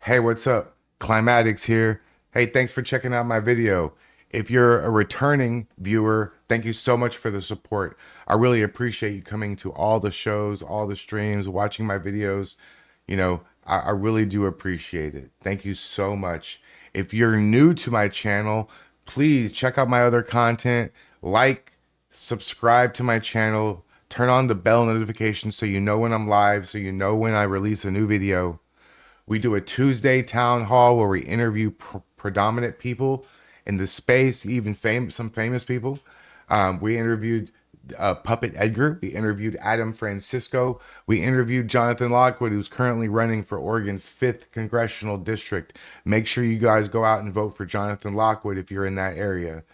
Hey, what's up? Climatics here. Hey, thanks for checking out my video. If you're a returning viewer, thank you so much for the support. I really appreciate you coming to all the shows, all the streams, watching my videos. I really do appreciate it. Thank you so much. If you're new to my channel, please check out my other content, like, subscribe to my channel, turn on the bell notification so you know when I'm live, so you know when I release a new video. We do a Tuesday town hall where we interview predominant people in the space, even some famous people. We interviewed Puppet Edgar. We interviewed Adam Francisco. We interviewed Jonathan Lockwood, who's currently running for Oregon's 5th congressional district. Make sure you guys go out and vote for Jonathan Lockwood if you're in that area.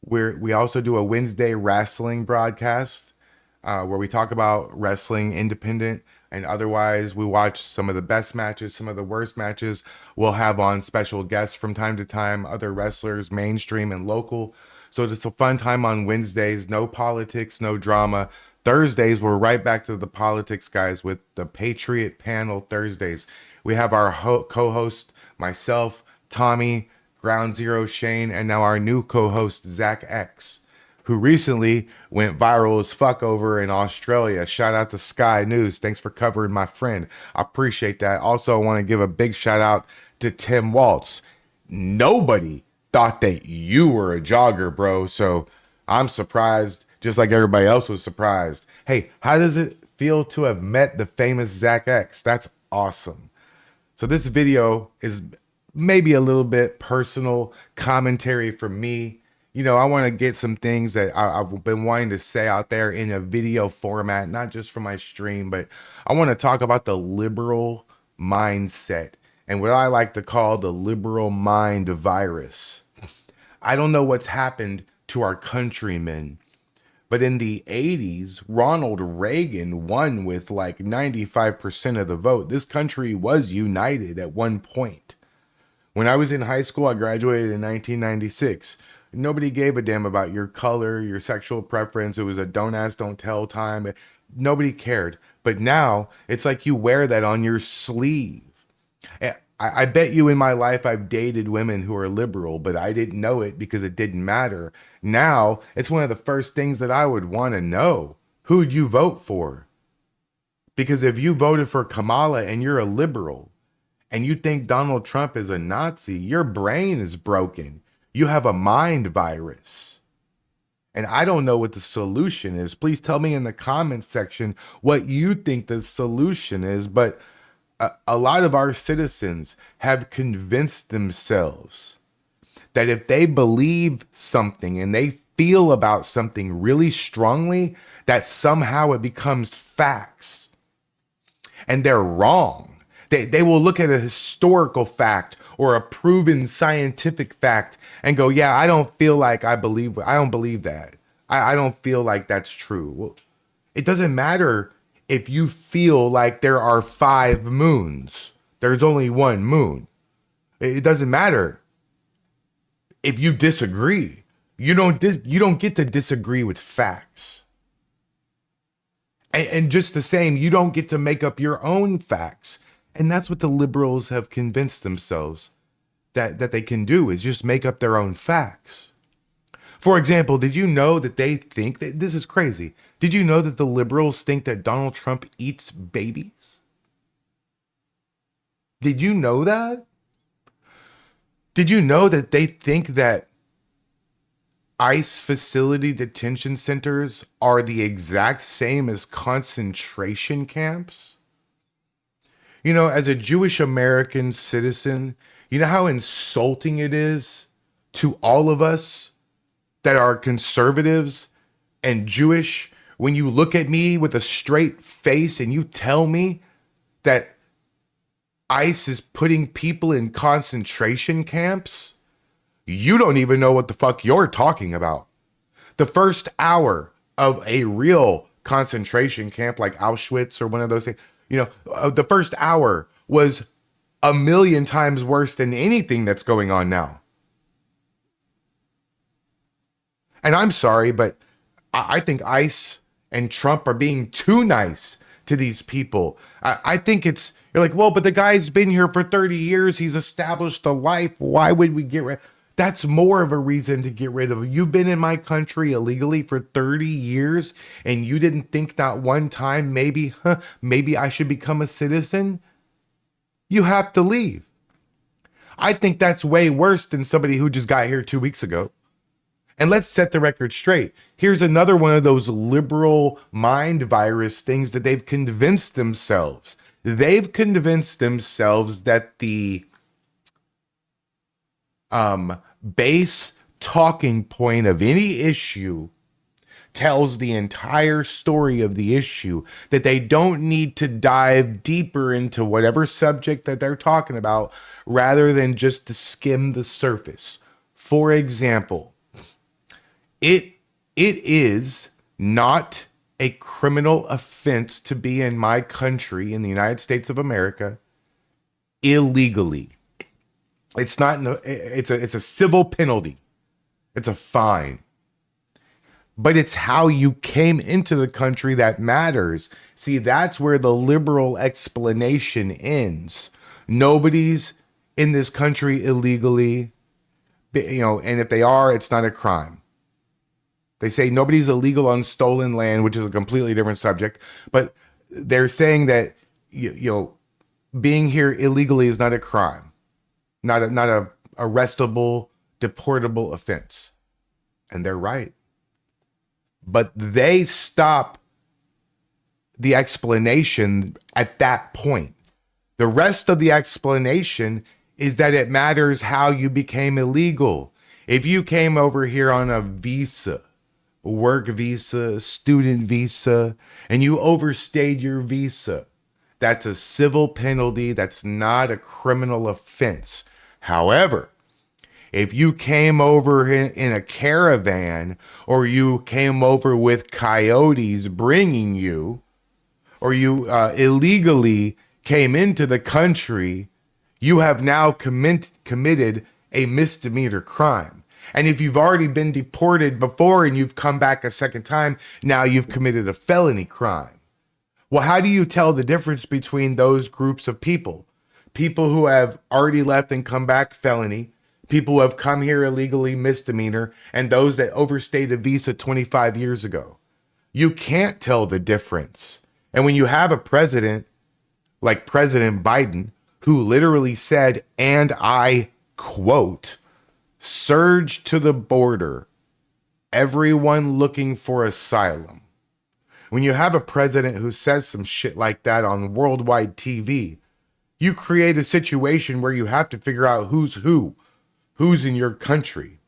We also do a Wednesday wrestling broadcast where we talk about wrestling independent and otherwise. We watch some of the best matches, some of the worst matches. We'll have on special guests from time to time, other wrestlers, mainstream and local. So it's a fun time on Wednesdays. No politics, no drama. Thursdays, we're right back to the politics, guys, with the Patriot Panel Thursdays. We have our co-host, myself, Tommy, Ground Zero Shane, and now our new co-host, Zach X, who recently went viral as fuck over in Australia. Shout out to Sky News. Thanks for covering my friend. I appreciate that. Also, I want to give a big shout out to Tim Waltz. Nobody thought that you were a jogger, bro. So I'm surprised, just like everybody else was surprised. Hey, how does it feel to have met the famous Zach X? That's awesome. So this video is maybe a little bit personal commentary from me. I want to get some things that I've been wanting to say out there in a video format, not just for my stream, but I want to talk about the liberal mindset and what I like to call the liberal mind virus. I don't know what's happened to our countrymen, but in the 80s, Ronald Reagan won with like 95% of the vote. This country was united at one point. When I was in high school, I graduated in 1996. Nobody gave a damn about your color, your sexual preference. It was a don't ask, don't tell time. Nobody cared. But now it's like you wear that on your sleeve. I bet you in my life I've dated women who are liberal, but I didn't know it because it didn't matter. Now it's one of the first things that I would want to know. Who'd you vote for? Because if you voted for Kamala and you're a liberal and you think Donald Trump is a Nazi, your brain is broken. You have a mind virus. And I don't know what the solution is. Please tell me in the comments section what you think the solution is. But a lot of our citizens have convinced themselves that if they believe something and they feel about something really strongly, that somehow it becomes facts. And they're wrong. They will look at a historical fact or a proven scientific fact and go, yeah, I don't believe that. I don't feel like that's true. Well, it doesn't matter if you feel like there are 5 moons. There's only one moon. It doesn't matter if you disagree. You don't get to disagree with facts. And just the same, you don't get to make up your own facts. And that's what the liberals have convinced themselves that they can do, is just make up their own facts. For example, did you know that they think that this is crazy? Did you know that the liberals think that Donald Trump eats babies? Did you know that? Did you know that they think that ICE facility detention centers are the exact same as concentration camps? As a Jewish American citizen, you know how insulting it is to all of us that are conservatives and Jewish when you look at me with a straight face and you tell me that ICE is putting people in concentration camps? You don't even know what the fuck you're talking about. The first hour of a real concentration camp like Auschwitz or one of those things, the first hour was a million times worse than anything that's going on now. And I'm sorry, but I think ICE and Trump are being too nice to these people. I think it's You're like, well, but the guy's been here for 30 years. He's established a life. Why would we get rid? That's more of a reason to get rid of him. You've been in my country illegally for 30 years and you didn't think not one time, maybe I should become a citizen. You have to leave. I think that's way worse than somebody who just got here 2 weeks ago. And let's set the record straight. Here's another one of those liberal mind virus things that they've convinced themselves. They've convinced themselves that the base talking point of any issue tells the entire story of the issue, that they don't need to dive deeper into whatever subject that they're talking about rather than just to skim the surface. For example, it is not a criminal offense to be in my country, in the United States of America, illegally. It's not, it's a civil penalty. It's a fine. But it's how you came into the country that matters. See, that's where the liberal explanation ends. Nobody's in this country illegally, and if they are, it's not a crime. They say nobody's illegal on stolen land, which is a completely different subject. But they're saying that being here illegally is not a crime, not a arrestable, deportable offense, and they're right. But they stop the explanation at that point. The rest of the explanation is that it matters how you became illegal. If you came over here on a visa, work visa, student visa, and you overstayed your visa, that's a civil penalty. That's not a criminal offense. However, if you came over in a caravan, or you came over with coyotes bringing you, or you illegally came into the country, you have now committed a misdemeanor crime. And if you've already been deported before and you've come back a second time, now you've committed a felony crime. Well, how do you tell the difference between those groups of people? People who have already left and come back, felony. People who have come here illegally, misdemeanor. And those that overstayed a visa 25 years ago. You can't tell the difference. And when you have a president like President Biden, who literally said, and I quote, "Surge to the border, everyone looking for asylum." When you have a president who says some shit like that on worldwide TV, you create a situation where you have to figure out who's in your country.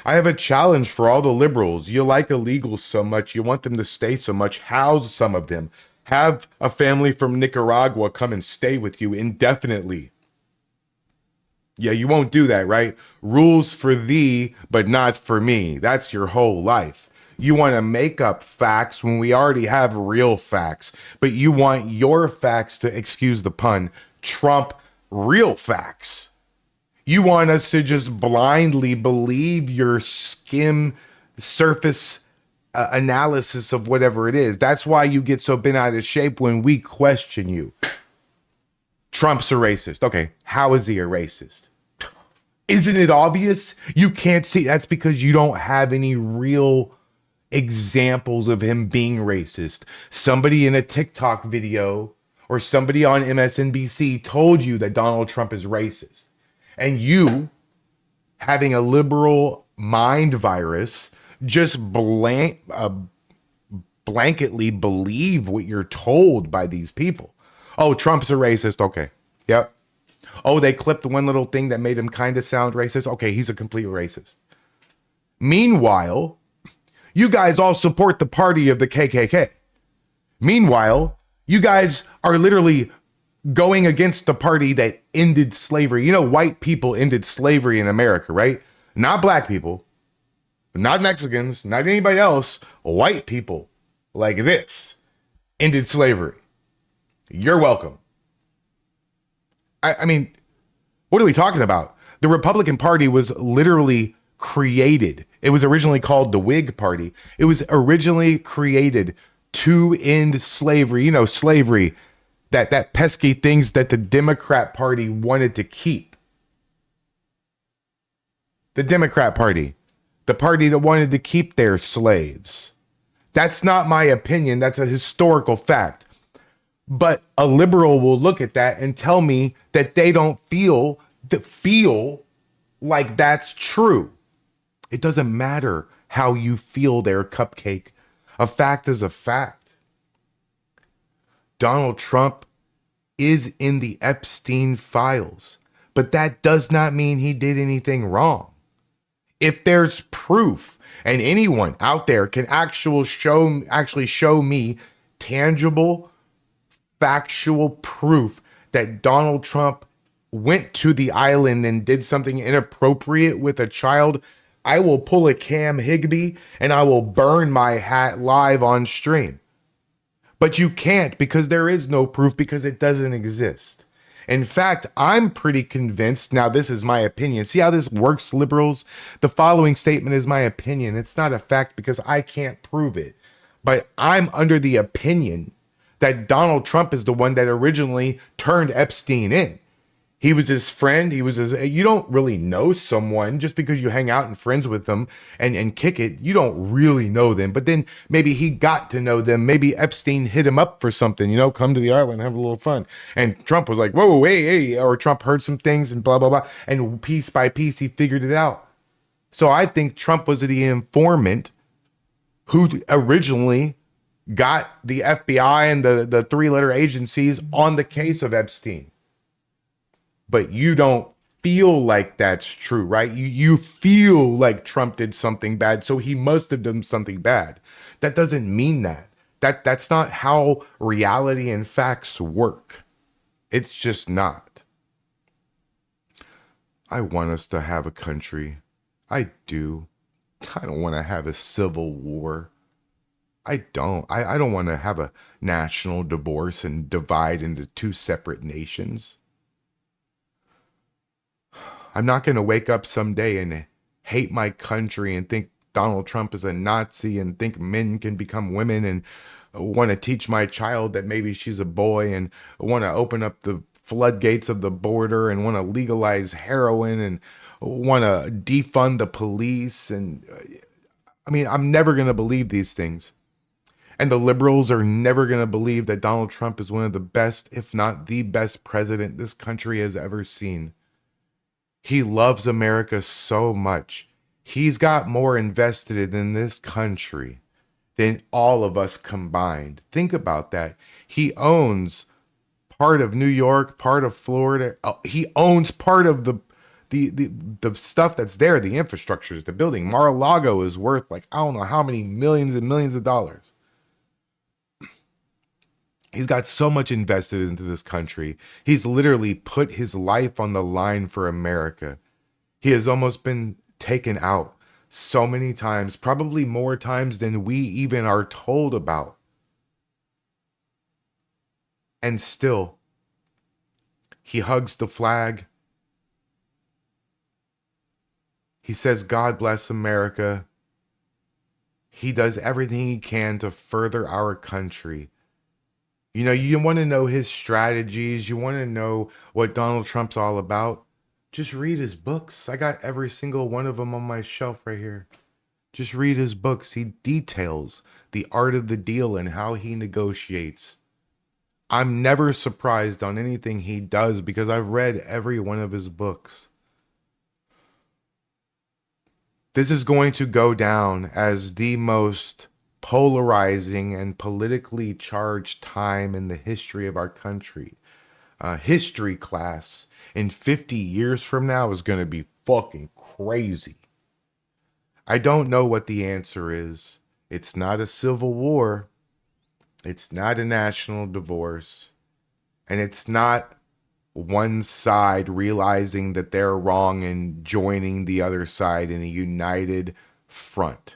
I have a challenge for all the liberals. You like illegals so much, you want them to stay so much, house some of them. Have a family from Nicaragua come and stay with you indefinitely. Yeah, you won't do that, right? Rules for thee, but not for me. That's your whole life. You want to make up facts when we already have real facts, but you want your facts to, excuse the pun, trump real facts. You want us to just blindly believe your skim surface analysis of whatever it is. That's why you get so bent out of shape when we question you. Trump's a racist. Okay, how is he a racist? Isn't it obvious? You can't see. That's because you don't have any real examples of him being racist. Somebody in a TikTok video or somebody on MSNBC told you that Donald Trump is racist. And you, having a liberal mind virus, just blanketly believe what you're told by these people. Oh, Trump's a racist. Okay. Yep. Oh, they clipped one little thing that made him kind of sound racist. Okay, he's a complete racist. Meanwhile, you guys all support the party of the KKK. Meanwhile, you guys are literally going against the party that ended slavery. You know, white people ended slavery in America, right? Not black people, not Mexicans, not anybody else. White people like this ended slavery. You're welcome. I mean, what are we talking about? The Republican Party was literally created. It was originally called the Whig Party. It was originally created to end slavery. You know, slavery, that pesky things that the Democrat Party wanted to keep. The Democrat Party, the party that wanted to keep their slaves. That's not my opinion. That's a historical fact. But a liberal will look at that and tell me that they don't feel like that's true. It doesn't matter how you feel there, cupcake. A fact is a fact. Donald Trump is in the Epstein files, but that does not mean he did anything wrong. If there's proof, and anyone out there can actually show me tangible, factual proof that Donald Trump went to the island and did something inappropriate with a child, I will pull a Cam Higbee and I will burn my hat live on stream. But you can't, because there is no proof, because it doesn't exist. In fact, I'm pretty convinced, now this is my opinion. See how this works, liberals? The following statement is my opinion. It's not a fact because I can't prove it. But I'm under the opinion that Donald Trump is the one that originally turned Epstein in. He was his friend. You don't really know someone just because you hang out and friends with them and kick it. You don't really know them. But then maybe he got to know them. Maybe Epstein hit him up for something, come to the island, have a little fun. And Trump was like, whoa, hey, or Trump heard some things and blah, blah, blah. And piece by piece, he figured it out. So I think Trump was the informant who originally got the FBI and the three-letter agencies on the case of Epstein. But you don't feel like that's true, right? You feel like Trump did something bad, so he must have done something bad. That doesn't mean that. That's not how reality and facts work. It's just not. I want us to have a country. I do. I don't want to have a civil war. I don't. I don't want to have a national divorce and divide into two separate nations. I'm not going to wake up someday and hate my country and think Donald Trump is a Nazi and think men can become women and want to teach my child that maybe she's a boy and want to open up the floodgates of the border and want to legalize heroin and want to defund the police. And I'm never going to believe these things. And the liberals are never going to believe that Donald Trump is one of the best, if not the best president this country has ever seen. He loves America so much. He's got more invested in this country than all of us combined. Think about that. He owns part of New York, part of Florida. He owns part of the stuff that's there, the infrastructures, the building. Mar-a-Lago is worth I don't know how many millions and millions of dollars. He's got so much invested into this country. He's literally put his life on the line for America. He has almost been taken out so many times, probably more times than we even are told about. And still, he hugs the flag. He says, God bless America. He does everything he can to further our country. You want to know his strategies. You want to know what Donald Trump's all about. Just read his books. I got every single one of them on my shelf right here. Just read his books. He details the art of the deal and how he negotiates. I'm never surprised on anything he does because I've read every one of his books. This is going to go down as the most polarizing and politically charged time in the history of our country. History class in 50 years from now is going to be fucking crazy. I don't know what the answer is. It's not a civil war. It's not a national divorce. And it's not one side realizing that they're wrong and joining the other side in a united front.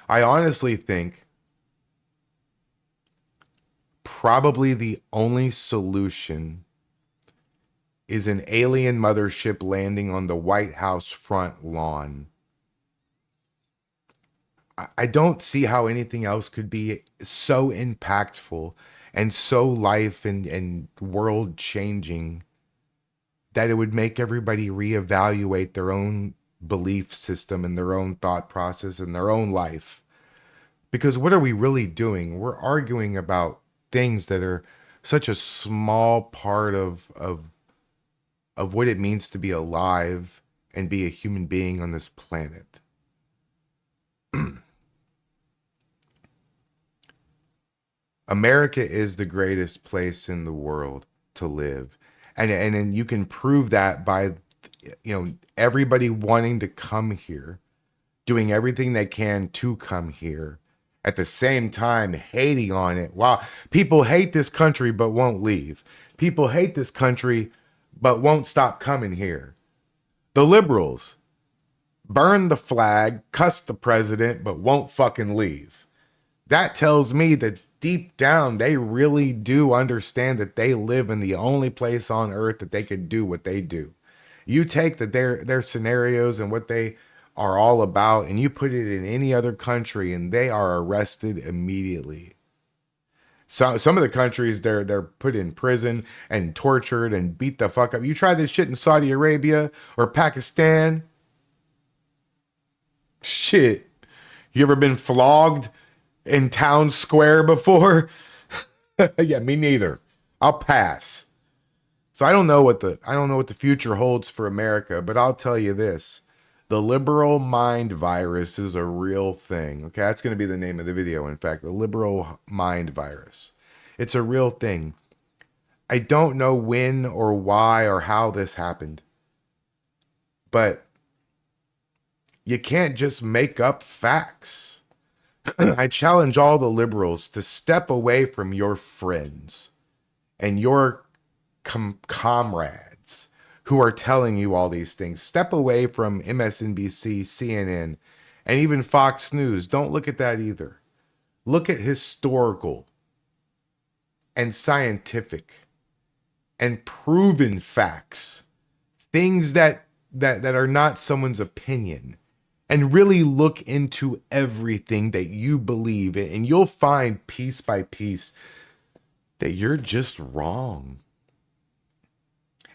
I honestly think probably the only solution is an alien mothership landing on the White House front lawn. I don't see how anything else could be so impactful and so life and world changing that it would make everybody reevaluate their own belief system and their own thought process and their own life. Because what are we really doing? We're arguing about things that are such a small part of what it means to be alive and be a human being on this planet. America is the greatest place in the world to live. And then you can prove that by everybody wanting to come here, doing everything they can to come here, at the same time hating on it. Wow, people hate this country but won't leave. People hate this country but won't stop coming here. The liberals burn the flag, cuss the president, but won't fucking leave. That tells me that deep down they really do understand that they live in the only place on earth that they could do what they do. You take their scenarios and what they are all about and you put it in any other country and they are arrested immediately. So some of the countries they're put in prison and tortured and beat the fuck up. You try this shit in Saudi Arabia or Pakistan? Shit. You ever been flogged in town square before? Yeah, me neither. I'll pass. So I don't know what the future holds for America, but I'll tell you this. The liberal mind virus is a real thing. Okay, that's going to be the name of the video, in fact, the liberal mind virus. It's a real thing. I don't know when or why or how this happened, but you can't just make up facts. I challenge all the liberals to step away from your friends and your comrades who are telling you all these things. Step away from MSNBC, CNN, and even Fox News. Don't look at that either. Look at historical and scientific and proven facts, things that are not someone's opinion, and really look into everything that you believe in, and you'll find piece by piece that you're just wrong.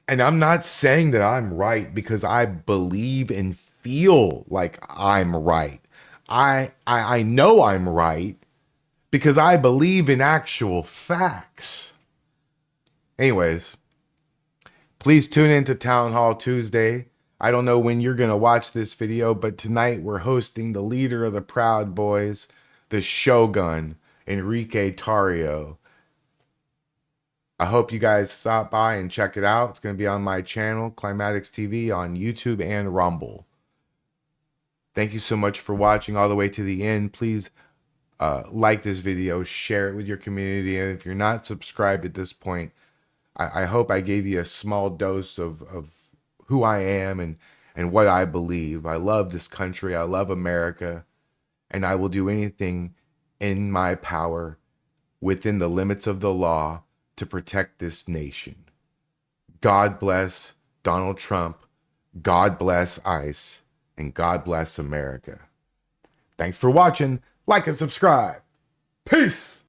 And I'm not saying that I'm right because I believe and feel like I'm right. I know I'm right because I believe in actual facts. Anyways, please tune in to Town Hall Tuesday. I don't know when you're going to watch this video, but tonight we're hosting the leader of the Proud Boys, the Shogun, Enrique Tarrio. I hope you guys stop by and check it out. It's going to be on my channel, Climatics TV, on YouTube and Rumble. Thank you so much for watching all the way to the end. Please like this video, share it with your community. And if you're not subscribed at this point, I hope I gave you a small dose of who I am and what I believe. I love this country. I love America. And I will do anything in my power within the limits of the law to protect this nation. God bless Donald Trump. God bless ICE. And God bless America. Thanks for watching. Like and subscribe. Peace.